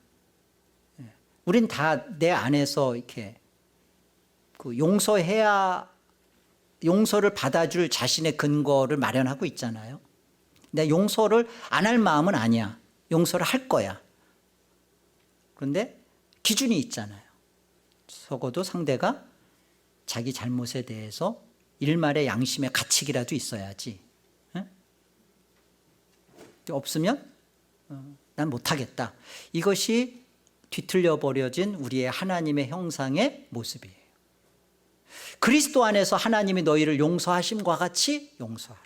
우린 다 내 안에서 이렇게 그 용서를 받아줄 자신의 근거를 마련하고 있잖아요. 내가 용서를 안 할 마음은 아니야. 용서를 할 거야. 그런데 기준이 있잖아요. 적어도 상대가 자기 잘못에 대해서 일말의 양심의 가책이라도 있어야지. 없으면 난 못하겠다. 이것이 뒤틀려 버려진 우리의 하나님의 형상의 모습이에요. 그리스도 안에서 하나님이 너희를 용서하심과 같이 용서하라.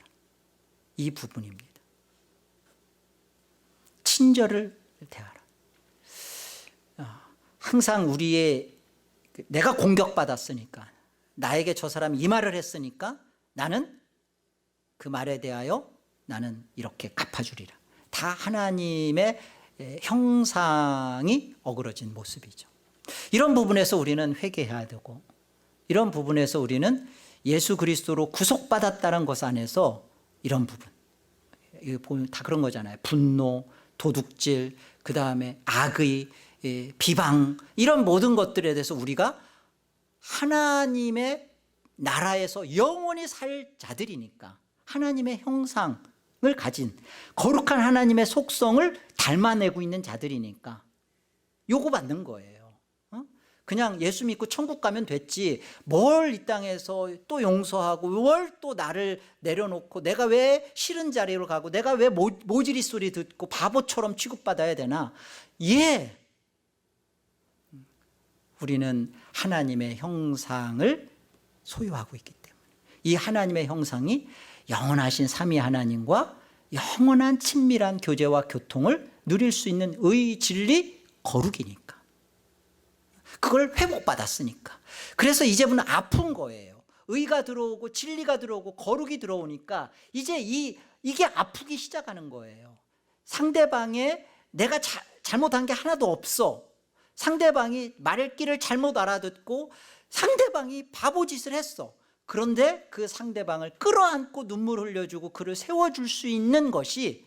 이 부분입니다. 친절을 대하라. 항상 내가 공격받았으니까, 나에게 저 사람이 이 말을 했으니까 나는 그 말에 대하여 나는 이렇게 갚아주리라. 다 하나님의 형상이 어그러진 모습이죠. 이런 부분에서 우리는 회개해야 되고, 이런 부분에서 우리는 예수 그리스도로 구속받았다는 것 안에서 이런 부분, 이거 보면 다 그런 거잖아요. 분노, 도둑질, 그 다음에 악의, 비방, 이런 모든 것들에 대해서 우리가 하나님의 나라에서 영원히 살 자들이니까, 하나님의 형상을 가진 거룩한 하나님의 속성을 닮아내고 있는 자들이니까 요구받는 거예요. 그냥 예수 믿고 천국 가면 됐지, 뭘 이 땅에서 또 용서하고 뭘 또 나를 내려놓고 내가 왜 싫은 자리로 가고 내가 왜 모질이 소리 듣고 바보처럼 취급받아야 되나. 우리는 하나님의 형상을 소유하고 있기 때문에, 이 하나님의 형상이 영원하신 삼위 하나님과 영원한 친밀한 교제와 교통을 누릴 수 있는 의, 진리, 거룩이니까, 그걸 회복받았으니까. 그래서 이제부터는 아픈 거예요. 의가 들어오고 진리가 들어오고 거룩이 들어오니까 이제 이게 아프기 시작하는 거예요. 상대방의 내가 잘못한 게 하나도 없어. 상대방이 말귀를 잘못 알아듣고 상대방이 바보짓을 했어. 그런데 그 상대방을 끌어안고 눈물 흘려주고 그를 세워줄 수 있는 것이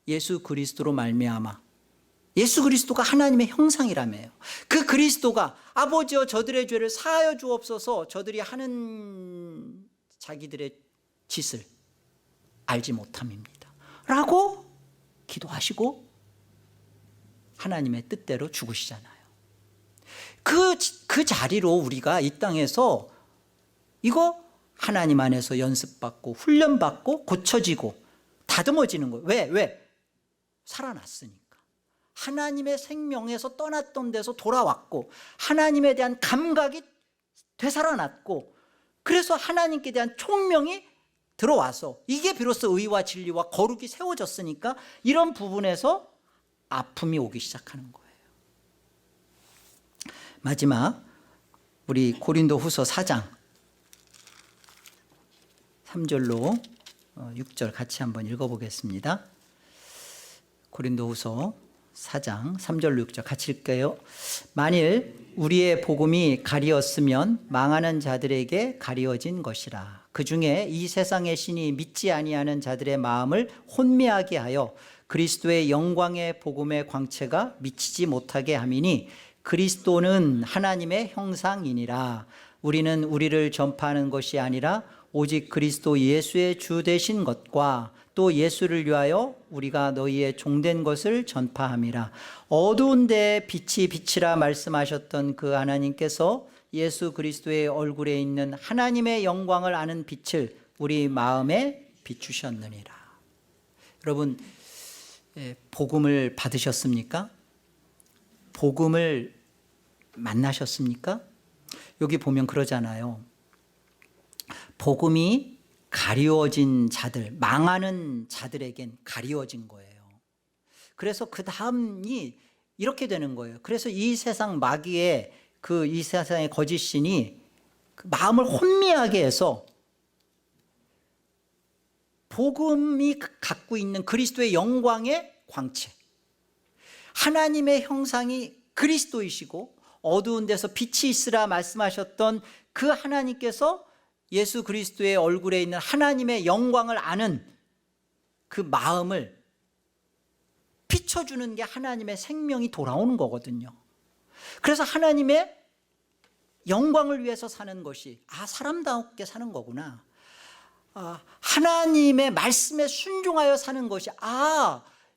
예수 그리스도로 말미암아, 예수 그리스도가 하나님의 형상이라며요. 그 그리스도가 아버지여 저들의 죄를 사하여 주옵소서, 저들이 하는 자기들의 짓을 알지 못함입니다 라고 기도하시고 하나님의 뜻대로 죽으시잖아요. 그 자리로 우리가 이 땅에서 이거 하나님 안에서 연습받고 훈련받고 고쳐지고 다듬어지는 거예요. 왜? 살아났으니까. 하나님의 생명에서 떠났던 데서 돌아왔고 하나님에 대한 감각이 되살아났고, 그래서 하나님께 대한 총명이 들어와서 이게 비로소 의와 진리와 거룩이 세워졌으니까 이런 부분에서 아픔이 오기 시작하는 거예요. 마지막 우리 고린도후서 4장 3절로 6절 같이 한번 읽어보겠습니다. 고린도후서 4장 3절로 6절 같이 읽게요. 만일 우리의 복음이 가리었으면 망하는 자들에게 가리워진 것이라. 그중에 이 세상의 신이 믿지 아니하는 자들의 마음을 혼미하게 하여 그리스도의 영광의 복음의 광채가 미치지 못하게 함이니, 그리스도는 하나님의 형상이니라. 우리는 우리를 전파하는 것이 아니라 오직 그리스도 예수의 주 되신 것과 또 예수를 위하여 우리가 너희의 종된 것을 전파함이라. 어두운 데에 빛이 빛이라 말씀하셨던 그 하나님께서 예수 그리스도의 얼굴에 있는 하나님의 영광을 아는 빛을 우리 마음에 비추셨느니라. 여러분, 복음을 받으셨습니까? 복음을 만나셨습니까? 여기 보면 그러잖아요. 복음이 가리워진 자들, 망하는 자들에겐 가리워진 거예요. 그래서 그 다음이 이렇게 되는 거예요. 그래서 이 세상 마귀의 이 세상의 거짓신이 그 마음을 혼미하게 해서 복음이 갖고 있는 그리스도의 영광의 광채, 하나님의 형상이 그리스도이시고 어두운 데서 빛이 있으라 말씀하셨던 그 하나님께서 예수 그리스도의 얼굴에 있는 하나님의 영광을 아는 그 마음을 비춰주는 게 하나님의 생명이 돌아오는 거거든요. 그래서 하나님의 영광을 위해서 사는 것이 사람답게 사는 거구나. 하나님의 말씀에 순종하여 사는 것이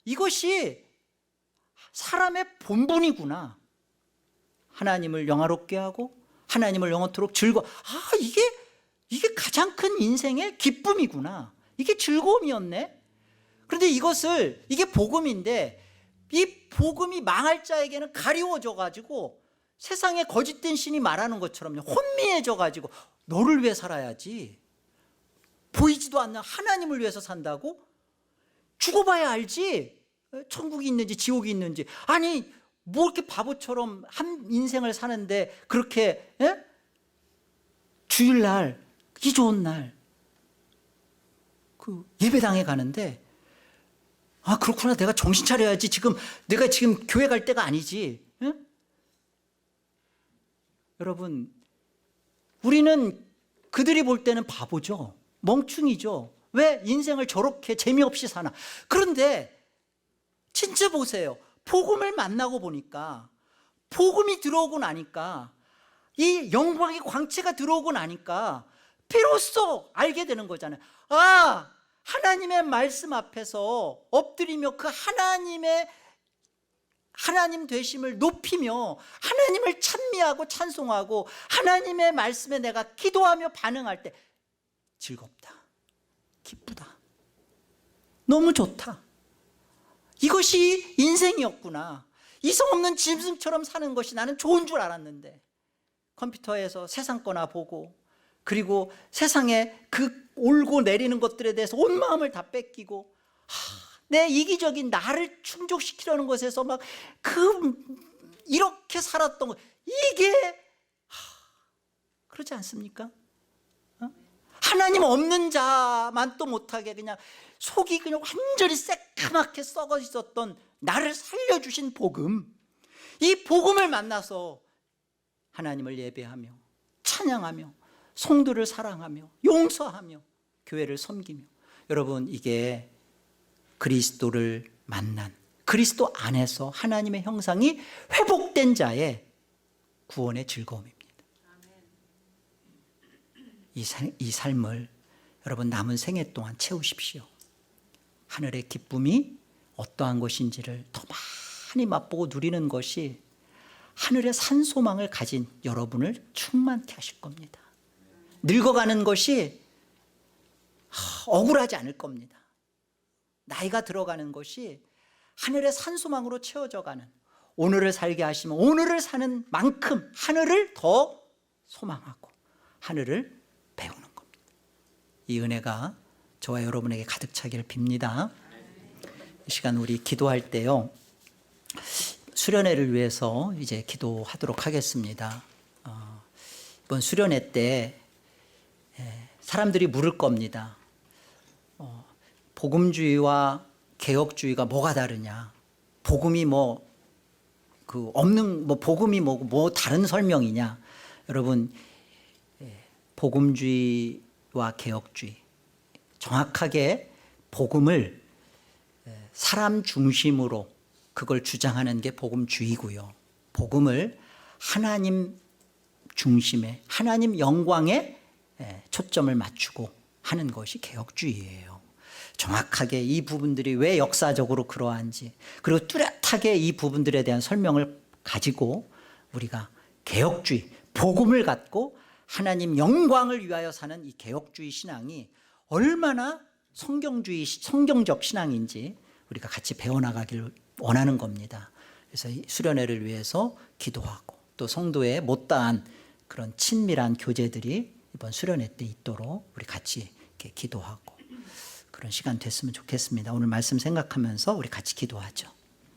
이것이 사람의 본분이구나. 하나님을 영화롭게 하고 하나님을 영원토록 이게 가장 큰 인생의 기쁨이구나. 이게 즐거움이었네. 그런데 이게 복음인데, 이 복음이 망할 자에게는 가리워져 가지고 세상에 거짓된 신이 말하는 것처럼 혼미해져 가지고 너를 위해 살아야지, 보이지도 않는 하나님을 위해서 산다고? 죽어봐야 알지 천국이 있는지 지옥이 있는지. 아니 뭐 이렇게 바보처럼 한 인생을 사는데 그렇게 주일날 이 좋은 날 그 예배당에 가는데 그렇구나, 내가 정신 차려야지, 내가 지금 교회 갈 때가 아니지. 여러분, 우리는 그들이 볼 때는 바보죠. 멍충이죠. 왜 인생을 저렇게 재미없이 사나. 그런데 진짜 보세요. 복음을 만나고 보니까, 복음이 들어오고 나니까, 이 영광의 광채가 들어오고 나니까 비로소 알게 되는 거잖아요. 아, 하나님의 말씀 앞에서 엎드리며 그 하나님 되심을 높이며 하나님을 찬미하고 찬송하고 하나님의 말씀에 내가 기도하며 반응할 때 즐겁다, 기쁘다, 너무 좋다. 이것이 인생이었구나. 이성 없는 짐승처럼 사는 것이 나는 좋은 줄 알았는데, 컴퓨터에서 세상 거나 보고, 그리고 세상에 그 올고 내리는 것들에 대해서 온 마음을 다 뺏기고, 내 이기적인 나를 충족시키려는 것에서 막 이렇게 살았던 것, 이게 그러지 않습니까? 하나님 없는 자만 또 못하게 그냥 속이 그냥 완전히 새까맣게 썩어 있었던 나를 살려주신 복음, 이 복음을 만나서 하나님을 예배하며 찬양하며 성도를 사랑하며 용서하며 교회를 섬기며, 여러분, 이게 그리스도를 만난, 그리스도 안에서 하나님의 형상이 회복된 자의 구원의 즐거움입니다. 이 삶을 여러분 남은 생애 동안 채우십시오. 하늘의 기쁨이 어떠한 것인지를 더 많이 맛보고 누리는 것이 하늘의 산소망을 가진 여러분을 충만케 하실 겁니다. 늙어가는 것이 억울하지 않을 겁니다. 나이가 들어가는 것이 하늘의 산소망으로 채워져 가는, 오늘을 살게 하시면 오늘을 사는 만큼 하늘을 더 소망하고 하늘을 배우는 겁니다. 이 은혜가 저와 여러분에게 가득 차기를 빕니다. 이 시간 우리 기도할 때요, 수련회를 위해서 이제 기도하도록 하겠습니다. 이번 수련회 때 사람들이 물을 겁니다. 복음주의와 개혁주의가 뭐가 다르냐? 복음이 복음이 뭐 다른 설명이냐? 여러분, 복음주의와 개혁주의, 정확하게 복음을 사람 중심으로 그걸 주장하는 게 복음주의고요. 복음을 하나님 중심에, 하나님 영광에 초점을 맞추고 하는 것이 개혁주의예요. 정확하게 이 부분들이 왜 역사적으로 그러한지, 그리고 뚜렷하게 이 부분들에 대한 설명을 가지고 우리가 개혁주의, 복음을 갖고 하나님 영광을 위하여 사는 이 개혁주의 신앙이 얼마나 성경적 신앙인지 우리가 같이 배워나가기를 원하는 겁니다. 그래서 이 수련회를 위해서 기도하고, 또 성도의 못다한 그런 친밀한 교제들이 이번 수련회 때 있도록 우리 같이 이렇게 기도하고 그런 시간 됐으면 좋겠습니다. 오늘 말씀 생각하면서 우리 같이 기도하죠.